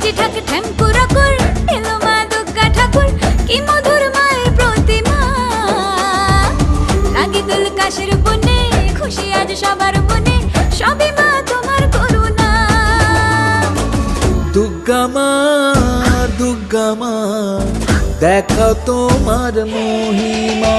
মিষ্টি ঠাক ঠ্যাঙ্কুরা কর এলো মা দুর্গা ঠাকুর কি মধুর মায়ের প্রতিমা লাগে দুল কাশের বনে খুশি আজ সবার মনে সবই মা তোমার করুণা দুর্গা মা দেখাও তোমার মহিমা।